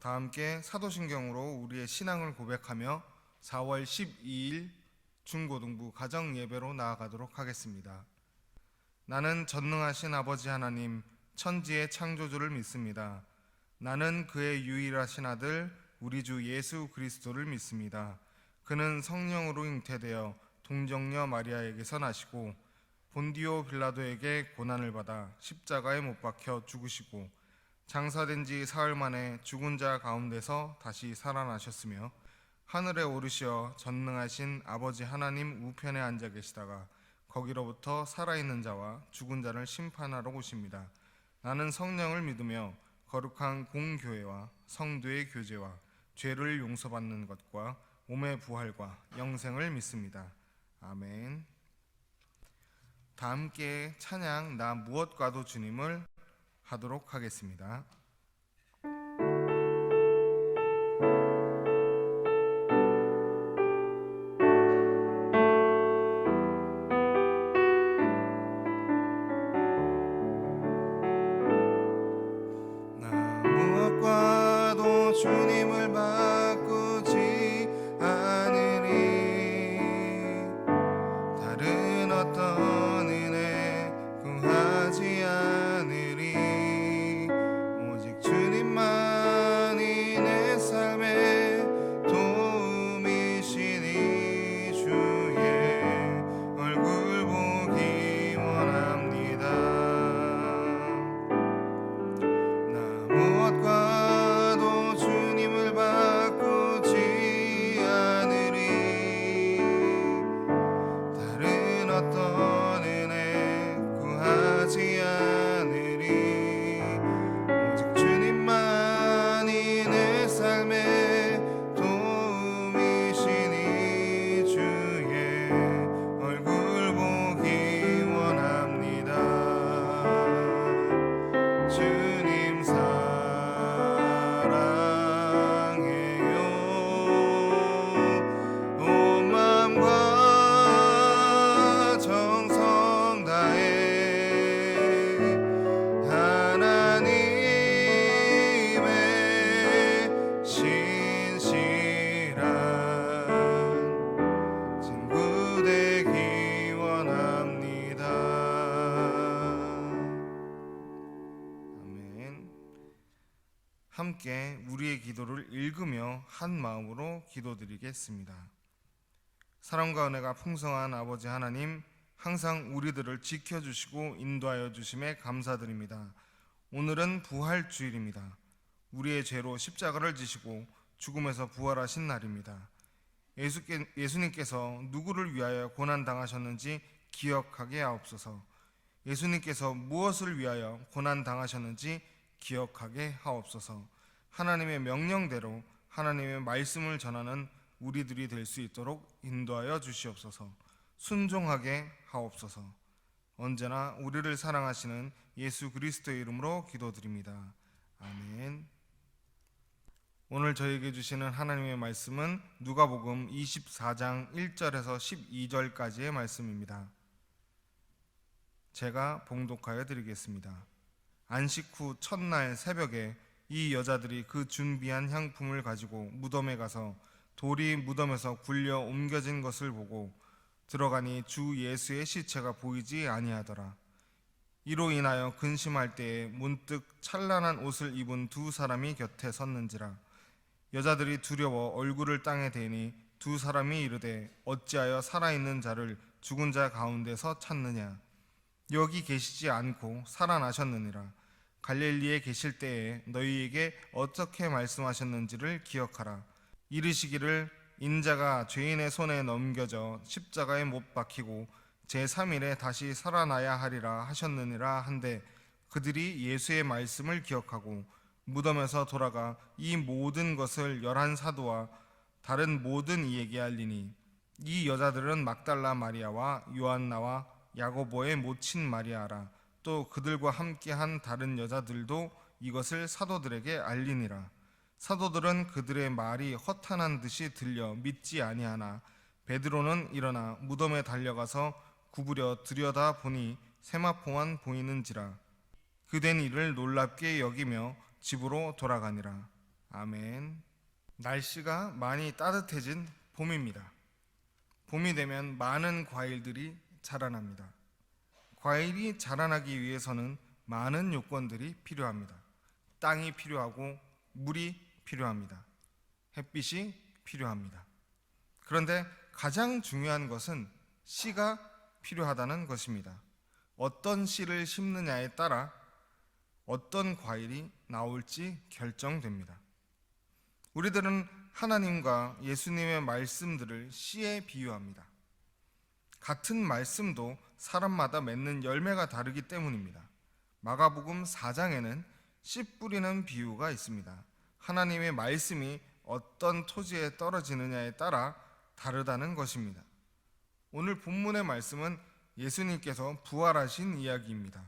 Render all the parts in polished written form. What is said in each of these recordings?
다 함께 사도신경으로 우리의 신앙을 고백하며 4월 12일 중고등부 가정예배로 나아가도록 하겠습니다. 나는 전능하신 아버지 하나님 천지의 창조주를 믿습니다. 나는 그의 유일하신 아들 우리 주 예수 그리스도를 믿습니다. 그는 성령으로 잉태되어 동정녀 마리아에게서 나시고 본디오 빌라도에게 고난을 받아 십자가에 못 박혀 죽으시고 장사된 지 사흘 만에 죽은 자 가운데서 다시 살아나셨으며 하늘에 오르시어 전능하신 아버지 하나님 우편에 앉아 계시다가 거기로부터 살아있는 자와 죽은 자를 심판하러 오십니다. 나는 성령을 믿으며 거룩한 공교회와 성도의 교제와 죄를 용서받는 것과 몸의 부활과 영생을 믿습니다. 아멘. 다 함께 찬양 나 무엇과도 주님을 하도록 하겠습니다. 나 무엇과도 주님을 바꾸지 않으리. 다른 어떤 은혜 구하지 않으리. 오직 주님만이 내 삶의 도움이시니 주의 얼굴 보기 원합니다. 나 무엇과도 주님을 바꾸지 않으리. 다른 어떤 은혜 구하지 않으리. 오직 주님만이 내 삶의 도움이시니 주의 얼굴 보기 원합니다. 주님 사랑해요. 온 마음과 정성 다해 하나님의 신실한 친구 되기 원합니다. 아멘. 함께 우리의 기도를 읽으며 한 마음으로 기도드리겠습니다. 사랑과 은혜가 풍성한 아버지 하나님, 항상 우리들을 지켜주시고 인도하여 주심에 감사드립니다. 오늘은 부활주일입니다. 우리의 죄로 십자가를 지시고 죽음에서 부활하신 날입니다. 예수님께서 누구를 위하여 고난당하셨는지 기억하게 하옵소서. 예수님께서 무엇을 위하여 고난당하셨는지 기억하게 하옵소서. 하나님의 명령대로 하나님의 말씀을 전하는 우리들이 될 수 있도록 인도하여 주시옵소서. 순종하게 하옵소서. 언제나 우리를 사랑하시는 예수 그리스도의 이름으로 기도드립니다. 아멘. 오늘 저에게 주시는 하나님의 말씀은 누가복음 24장 1절에서 12절까지의 말씀입니다. 제가 봉독하여 드리겠습니다. 안식 후 첫날 새벽에 이 여자들이 그 준비한 향품을 가지고 무덤에 가서 돌이 무덤에서 굴려 옮겨진 것을 보고 들어가니 주 예수의 시체가 보이지 아니하더라. 이로 인하여 근심할 때에 문득 찬란한 옷을 입은 두 사람이 곁에 섰는지라. 여자들이 두려워 얼굴을 땅에 대니 두 사람이 이르되 어찌하여 살아있는 자를 죽은 자 가운데서 찾느냐. 여기 계시지 않고 살아나셨느니라. 갈릴리에 계실 때에 너희에게 어떻게 말씀하셨는지를 기억하라. 이르시기를 인자가 죄인의 손에 넘겨져 십자가에 못 박히고 제3일에 다시 살아나야 하리라 하셨느니라 한데 그들이 예수의 말씀을 기억하고 무덤에서 돌아가 이 모든 것을 11사도와 다른 모든 이에게 알리니 이 여자들은 막달라 마리아와 요한나와 야고보의 모친 마리아라. 또 그들과 함께한 다른 여자들도 이것을 사도들에게 알리니라. 사도들은 그들의 말이 허탄한 듯이 들려 믿지 아니하나 베드로는 일어나 무덤에 달려가서 구부려 들여다 보니 세마포만 보이는지라. 그된 일을 놀랍게 여기며 집으로 돌아가니라. 아멘. 날씨가 많이 따뜻해진 봄입니다. 봄이 되면 많은 과일들이 자라납니다. 과일이 자라나기 위해서는 많은 요건들이 필요합니다. 땅이 필요하고 물이 필요합니다. 햇빛이 필요합니다. 그런데 가장 중요한 것은 씨가 필요하다는 것입니다. 어떤 씨를 심느냐에 따라 어떤 과일이 나올지 결정됩니다. 우리들은 하나님과 예수님의 말씀들을 씨에 비유합니다. 같은 말씀도 사람마다 맺는 열매가 다르기 때문입니다. 마가복음 4장에는 씨 뿌리는 비유가 있습니다. 하나님의 말씀이 어떤 토지에 떨어지느냐에 따라 다르다는 것입니다. 오늘 본문의 말씀은 예수님께서 부활하신 이야기입니다.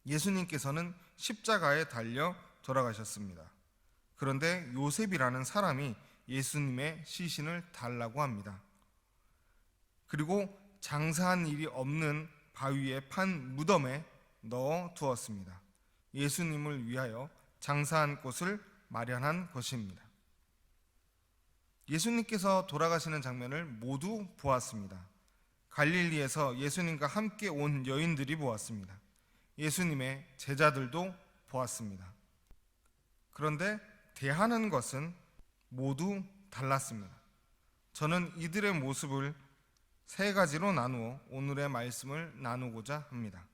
예수님께서는 십자가에 달려 돌아가셨습니다. 그런데 요셉이라는 사람이 예수님의 시신을 달라고 합니다. 그리고 장사한 일이 없는 바위에 판 무덤에 넣어 두었습니다. 예수님을 위하여 장사한 곳을 마련한 것입니다. 예수님께서 돌아가시는 장면을 모두 보았습니다. 갈릴리에서 예수님과 함께 온 여인들이 보았습니다. 예수님의 제자들도 보았습니다. 그런데 대하는 것은 모두 달랐습니다. 저는 이들의 모습을 세 가지로 나누어 오늘의 말씀을 나누고자 합니다.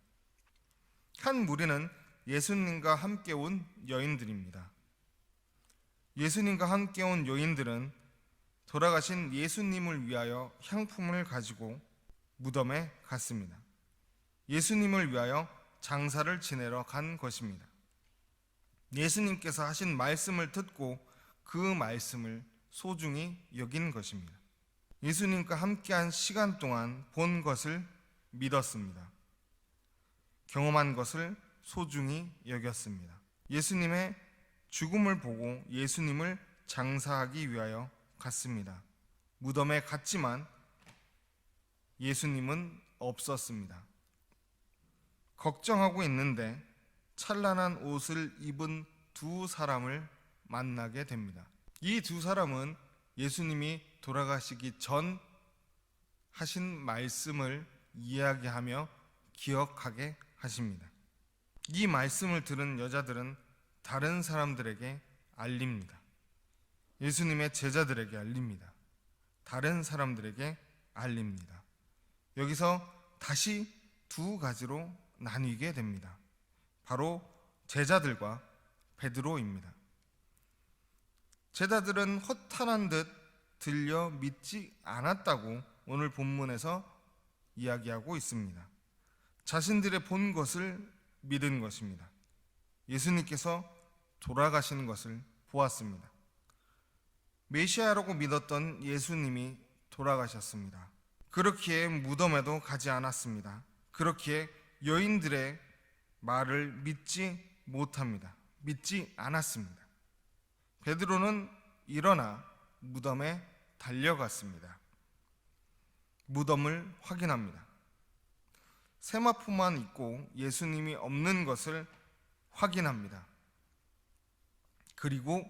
한 무리는 예수님과 함께 온 여인들입니다. 예수님과 함께 온 여인들은 돌아가신 예수님을 위하여 향품을 가지고 무덤에 갔습니다. 예수님을 위하여 장사를 지내러 간 것입니다. 예수님께서 하신 말씀을 듣고 그 말씀을 소중히 여긴 것입니다. 예수님과 함께한 시간 동안 본 것을 믿었습니다. 경험한 것을 소중히 여겼습니다. 예수님의 죽음을 보고 예수님을 장사하기 위하여 갔습니다. 무덤에 갔지만 예수님은 없었습니다. 걱정하고 있는데 찬란한 옷을 입은 두 사람을 만나게 됩니다. 이 두 사람은 예수님이 돌아가시기 전 하신 말씀을 이야기하며 기억하게 하십니다. 이 말씀을 들은 여자들은 다른 사람들에게 알립니다. 예수님의 제자들에게 알립니다. 다른 사람들에게 알립니다. 여기서 다시 두 가지로 나뉘게 됩니다. 바로 제자들과 베드로입니다. 제자들은 허탄한 듯 들려 믿지 않았다고 오늘 본문에서 이야기하고 있습니다. 자신들의 본 것을 믿은 것입니다. 예수님께서 돌아가시는 것을 보았습니다. 메시아라고 믿었던 예수님이 돌아가셨습니다. 그렇기에 무덤에도 가지 않았습니다. 그렇기에 여인들의 말을 믿지 못합니다. 믿지 않았습니다. 베드로는 일어나 무덤에 달려갔습니다. 무덤을 확인합니다. 세마포만 있고 예수님이 없는 것을 확인합니다. 그리고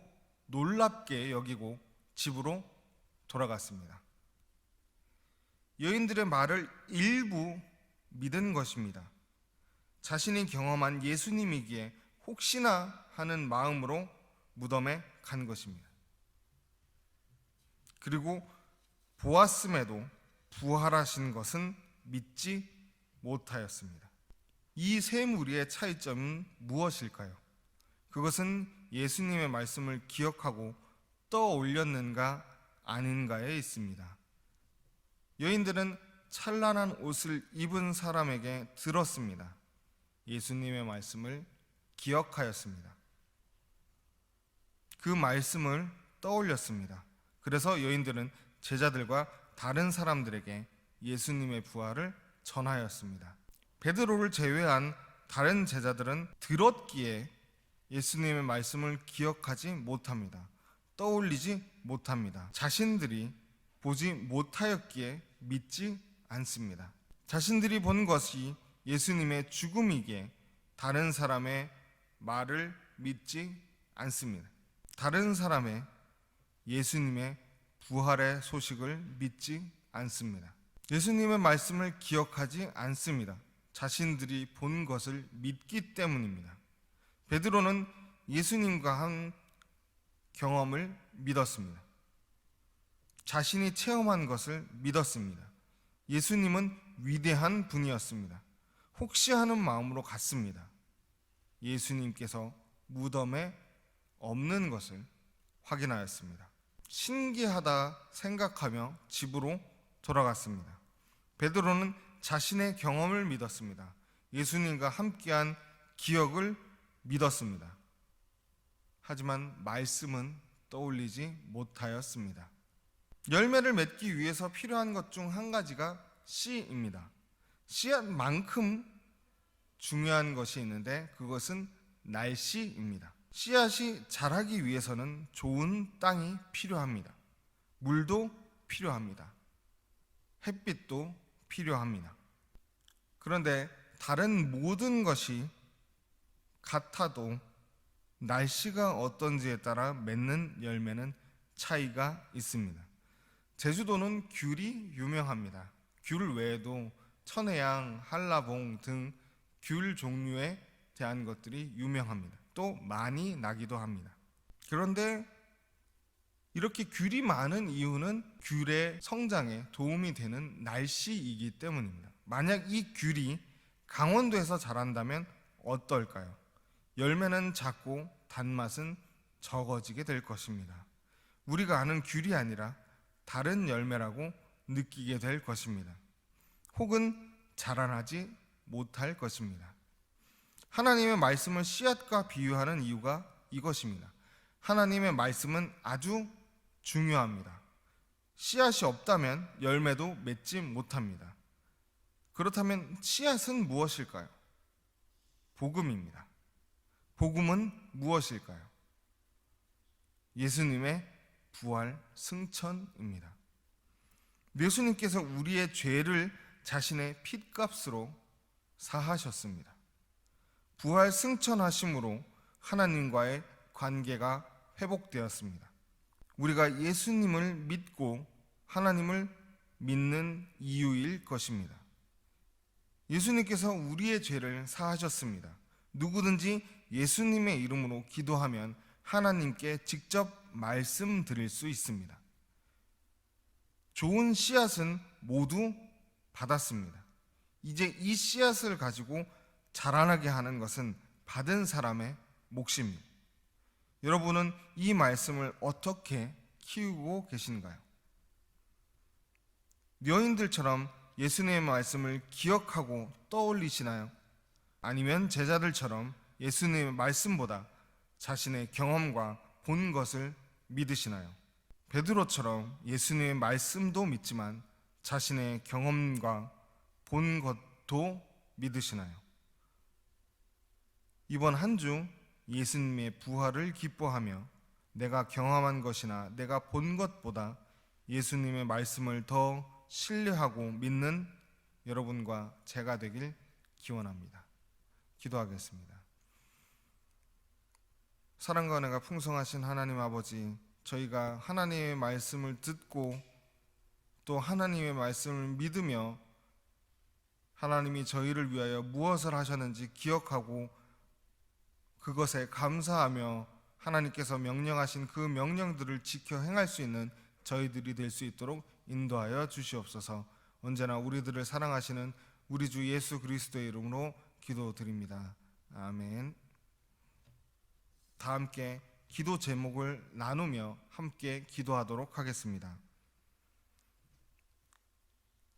놀랍게 여기고 집으로 돌아갔습니다. 여인들의 말을 일부 믿은 것입니다. 자신이 경험한 예수님이기에 혹시나 하는 마음으로 무덤에 간 것입니다. 그리고 보았음에도 부활하신 것은 믿지 못하였습니다. 이 세 무리의 차이점은 무엇일까요? 그것은 예수님의 말씀을 기억하고 떠올렸는가 아닌가에 있습니다. 여인들은 찬란한 옷을 입은 사람에게 들었습니다. 예수님의 말씀을 기억하였습니다. 그 말씀을 떠올렸습니다. 그래서 여인들은 제자들과 다른 사람들에게 예수님의 부활을 전하였습니다. 베드로를 제외한 다른 제자들은 들었기에 예수님의 말씀을 기억하지 못합니다. 떠올리지 못합니다. 자신들이 보지 못하였기에 믿지 않습니다. 자신들이 본 것이 예수님의 죽음이기에 다른 사람의 말을 믿지 않습니다. 다른 사람의 예수님의 부활의 소식을 믿지 않습니다. 예수님의 말씀을 기억하지 않습니다. 자신들이 본 것을 믿기 때문입니다. 베드로는 예수님과 한 경험을 믿었습니다. 자신이 체험한 것을 믿었습니다. 예수님은 위대한 분이었습니다. 혹시 하는 마음으로 갔습니다. 예수님께서 무덤에 없는 것을 확인하였습니다. 신기하다 생각하며 집으로 돌아갔습니다. 베드로는 자신의 경험을 믿었습니다. 예수님과 함께한 기억을 믿었습니다. 하지만 말씀은 떠올리지 못하였습니다. 열매를 맺기 위해서 필요한 것 중 한 가지가 씨입니다. 씨앗만큼 중요한 것이 있는데 그것은 날씨입니다. 씨앗이 자라기 위해서는 좋은 땅이 필요합니다. 물도 필요합니다. 햇빛도 필요합니다. 그런데 다른 모든 것이 같아도 날씨가 어떤지에 따라 맺는 열매는 차이가 있습니다. 제주도는 귤이 유명합니다. 귤 외에도 천혜향, 한라봉 등 귤 종류에 대한 것들이 유명합니다. 또 많이 나기도 합니다. 그런데 이렇게 귤이 많은 이유는 귤의 성장에 도움이 되는 날씨이기 때문입니다. 만약 이 귤이 강원도에서 자란다면 어떨까요? 열매는 작고 단맛은 적어지게 될 것입니다. 우리가 아는 귤이 아니라 다른 열매라고 느끼게 될 것입니다. 혹은 자라나지 못할 것입니다. 하나님의 말씀을 씨앗과 비유하는 이유가 이것입니다. 하나님의 말씀은 아주 중요합니다. 씨앗이 없다면 열매도 맺지 못합니다. 그렇다면 씨앗은 무엇일까요? 복음입니다. 복음은 무엇일까요? 예수님의 부활 승천입니다. 예수님께서 우리의 죄를 자신의 핏값으로 사하셨습니다. 부활 승천하심으로 하나님과의 관계가 회복되었습니다. 우리가 예수님을 믿고 하나님을 믿는 이유일 것입니다. 예수님께서 우리의 죄를 사하셨습니다. 누구든지 예수님의 이름으로 기도하면 하나님께 직접 말씀드릴 수 있습니다. 좋은 씨앗은 모두 받았습니다. 이제 이 씨앗을 가지고 자라나게 하는 것은 받은 사람의 몫입니다. 여러분은 이 말씀을 어떻게 키우고 계신가요? 여인들처럼 예수님의 말씀을 기억하고 떠올리시나요? 아니면 제자들처럼 예수님의 말씀보다 자신의 경험과 본 것을 믿으시나요? 베드로처럼 예수님의 말씀도 믿지만 자신의 경험과 본 것도 믿으시나요? 이번 한 주 예수님의 부활을 기뻐하며 내가 경험한 것이나 내가 본 것보다 예수님의 말씀을 더 신뢰하고 믿는 여러분과 제가 되길 기원합니다. 기도하겠습니다. 사랑과 은혜가 풍성하신 하나님 아버지, 저희가 하나님의 말씀을 듣고 또 하나님의 말씀을 믿으며 하나님이 저희를 위하여 무엇을 하셨는지 기억하고 그것에 감사하며 하나님께서 명령하신 그 명령들을 지켜 행할 수 있는 저희들이 될 수 있도록 인도하여 주시옵소서. 언제나 우리들을 사랑하시는 우리 주 예수 그리스도의 이름으로 기도드립니다. 아멘. 다 함께 기도 제목을 나누며 함께 기도하도록 하겠습니다.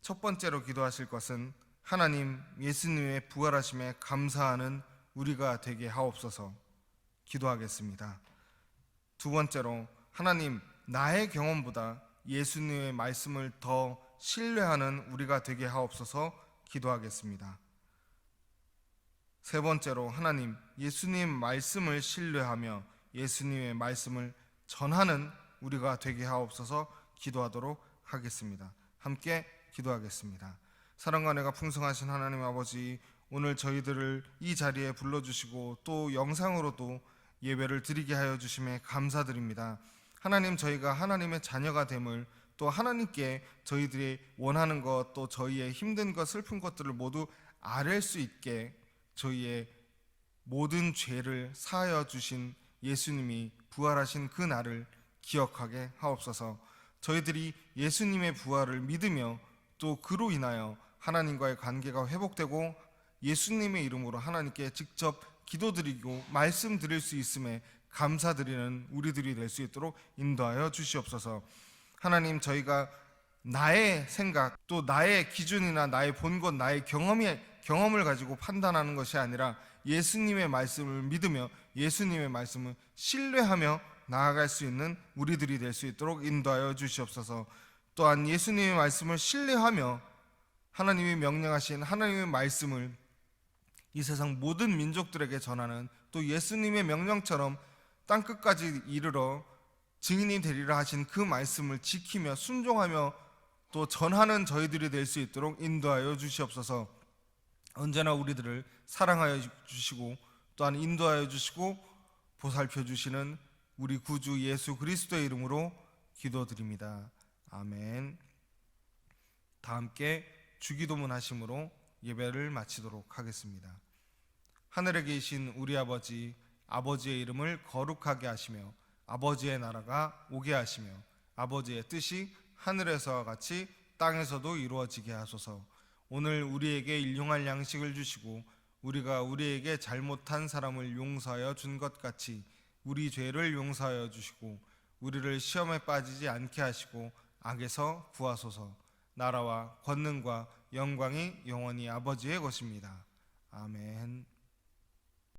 첫 번째로 기도하실 것은 하나님 예수님의 부활하심에 감사하는 우리가 되게 하옵소서 기도하겠습니다. 두 번째로 하나님 나의 경험보다 예수님의 말씀을 더 신뢰하는 우리가 되게 하옵소서 기도하겠습니다. 세 번째로 하나님 예수님 말씀을 신뢰하며 예수님의 말씀을 전하는 우리가 되게 하옵소서 기도하도록 하겠습니다. 함께 기도하겠습니다. 사랑과 은혜가 풍성하신 하나님 아버지, 오늘 저희들을 이 자리에 불러주시고 또 영상으로도 예배를 드리게 하여 주심에 감사드립니다. 하나님, 저희가 하나님의 자녀가 됨을, 또 하나님께 저희들이 원하는 것, 또 저희의 힘든 것, 슬픈 것들을 모두 아뢰 수 있게 저희의 모든 죄를 사하여 주신 예수님이 부활하신 그 날을 기억하게 하옵소서. 저희들이 예수님의 부활을 믿으며 또 그로 인하여 하나님과의 관계가 회복되고 예수님의 이름으로 하나님께 직접 기도드리고 말씀드릴 수 있음에 감사드리는 우리들이 될 수 있도록 인도하여 주시옵소서. 하나님, 저희가 나의 생각, 또 나의 기준이나 나의 본 것, 나의 경험을 가지고 판단하는 것이 아니라 예수님의 말씀을 믿으며 예수님의 말씀을 신뢰하며 나아갈 수 있는 우리들이 될 수 있도록 인도하여 주시옵소서. 또한 예수님의 말씀을 신뢰하며 하나님이 명령하신 하나님의 말씀을 이 세상 모든 민족들에게 전하는, 또 예수님의 명령처럼 땅끝까지 이르러 증인이 되리라 하신 그 말씀을 지키며 순종하며 또 전하는 저희들이 될 수 있도록 인도하여 주시옵소서. 언제나 우리들을 사랑하여 주시고 또한 인도하여 주시고 보살펴 주시는 우리 구주 예수 그리스도의 이름으로 기도드립니다. 아멘. 다 함께 주기도문 하심으로 예배를 마치도록 하겠습니다. 하늘에 계신 우리 아버지, 아버지의 이름을 거룩하게 하시며 아버지의 나라가 오게 하시며 아버지의 뜻이 하늘에서와 같이 땅에서도 이루어지게 하소서. 오늘 우리에게 일용할 양식을 주시고 우리가 우리에게 잘못한 사람을 용서하여 준 것 같이 우리 죄를 용서하여 주시고 우리를 시험에 빠지지 않게 하시고 악에서 구하소서. 나라와 권능과 영광이 영원히 아버지의 것입니다. 아멘.